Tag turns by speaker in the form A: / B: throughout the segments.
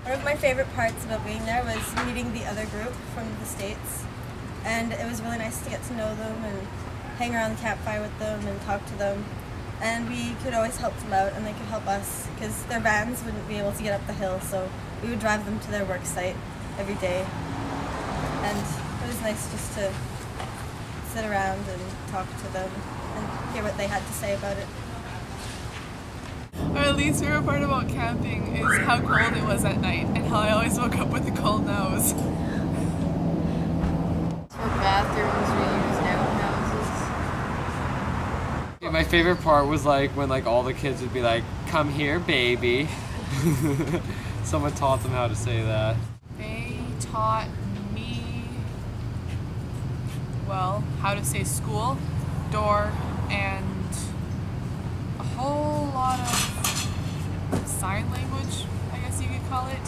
A: One of my favorite parts about being there was meeting the other group from the States, and it was really nice to get to know them and hang around the campfire with them and talk to them. And we could always help them out, and they could help us because their vans wouldn't be able to get up the hill, so we would drive them to their work site every day. And it was nice just to sit around and talk to them and hear what they had to say about it.
B: Our least favorite part about camping is how cold it was at night and how I always woke up with a cold nose.
C: For bathrooms, we use outhouses.
D: Yeah, my favorite part was like when like all the kids would be like, "Come here, baby." Someone taught them how to say that.
B: They taught me, well, how to say school, door, and a whole lot of sign language, I guess you could call it.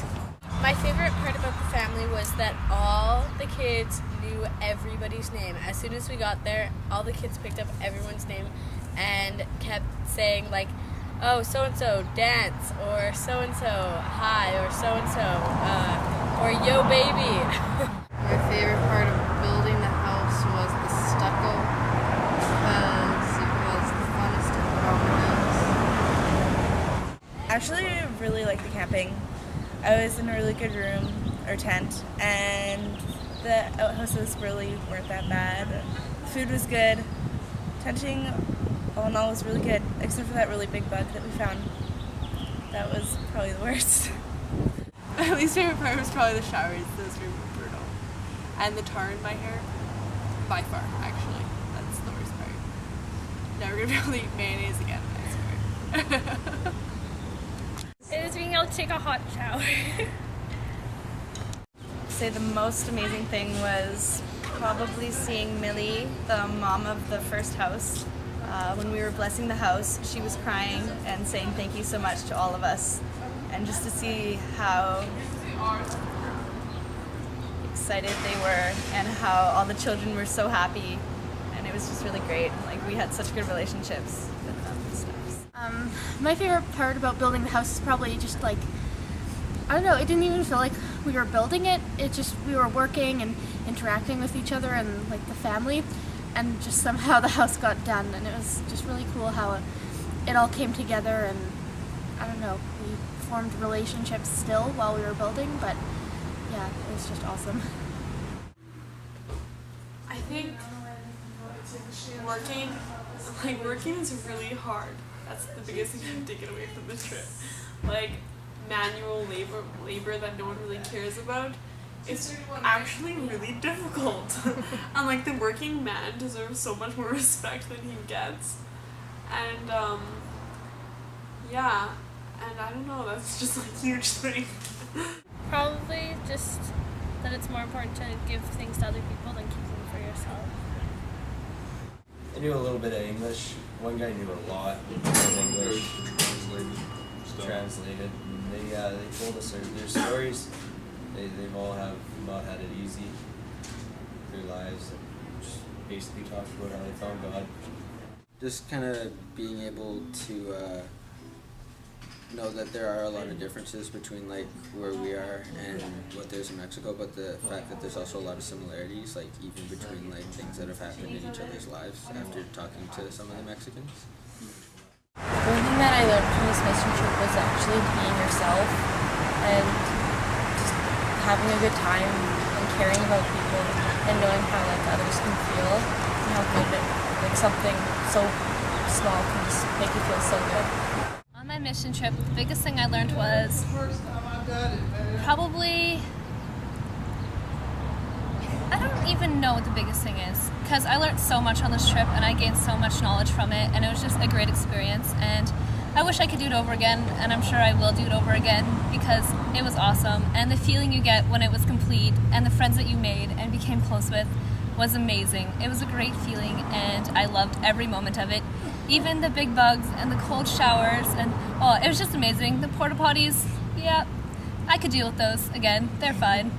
C: My favorite part about the family was that all the kids knew everybody's name. As soon as we got there, all the kids picked up everyone's name and kept saying like, "Oh, so-and-so, dance," or "so-and-so, hi," or "so-and-so," or "yo, baby." My favorite part of building the house was the stucco because it was the funnest to put on the house.
A: Actually, I really liked the camping. I was in a really good room, or tent, and the outhouses really weren't that bad. The food was good. Tenting, all in all, was really good, except for that really big bug that we found. That was probably the worst.
B: My least favorite part was probably the showers. Those were brutal. And the tar in my hair, by far, actually. That's the worst part. Never gonna be able to eat mayonnaise again, I swear.
E: It was being able to take a hot shower.
A: Say the most amazing thing was probably seeing Millie, the mom of the first house. When we were blessing the house, she was crying and saying thank you so much to all of us. And just to see how excited they were and how all the children were so happy. And it was just really great. Like, we had such good relationships with them and stuff.
E: My favorite part about building the house is probably just like, I don't know, it didn't even feel like we were building it. It just, we were working and interacting with each other and like the family, and just somehow the house got done, and it was just really cool how it all came together. And I don't know, we formed relationships still while we were building, but yeah, it was just awesome.
B: I think working is really hard. That's the biggest thing I've taken away from the trip. Like, manual labor that no one really cares about. It's actually really difficult. And like, the working man deserves so much more respect than he gets. And yeah, and I don't know, that's just like a huge thing.
E: Probably just that it's more important to give things to other people than keep them for yourself.
F: I knew a little bit of English. One guy knew a lot of English. Translated. And they told us their stories. They've all not had it easy. Their lives, and just basically talked about how they found God.
G: Just kind of being able to know that there are a lot of differences between like where we are and what there's in Mexico, but the fact that there's also a lot of similarities, like even between like things that have happened in each other's lives after talking to some of the Mexicans.
C: One thing that I learned from this mission trip was actually being yourself and just having a good time and caring about people and knowing how like others can feel and how good like something so small can just make you feel so good.
E: On my mission trip, the biggest thing I learned was probably, I don't even know what the biggest thing is, because I learned so much on this trip and I gained so much knowledge from it, and it was just a great experience, and I wish I could do it over again, and I'm sure I will do it over again because it was awesome, and the feeling you get when it was complete and the friends that you made and became close with was amazing. It was a great feeling and I loved every moment of it. Even the big bugs and the cold showers, and oh, it was just amazing. The porta potties, yeah, I could deal with those again. They're fine.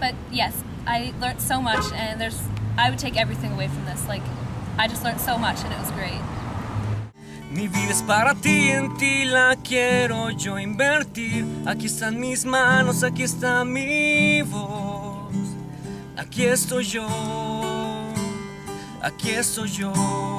E: But yes, I learned so much, and I would take everything away from this. Like, I just learned so much and it was great.
H: Mi vida es para ti, en ti la quiero yo invertir. Aquí están mis manos, aquí está mi voz. Aquí estoy yo, aquí estoy yo.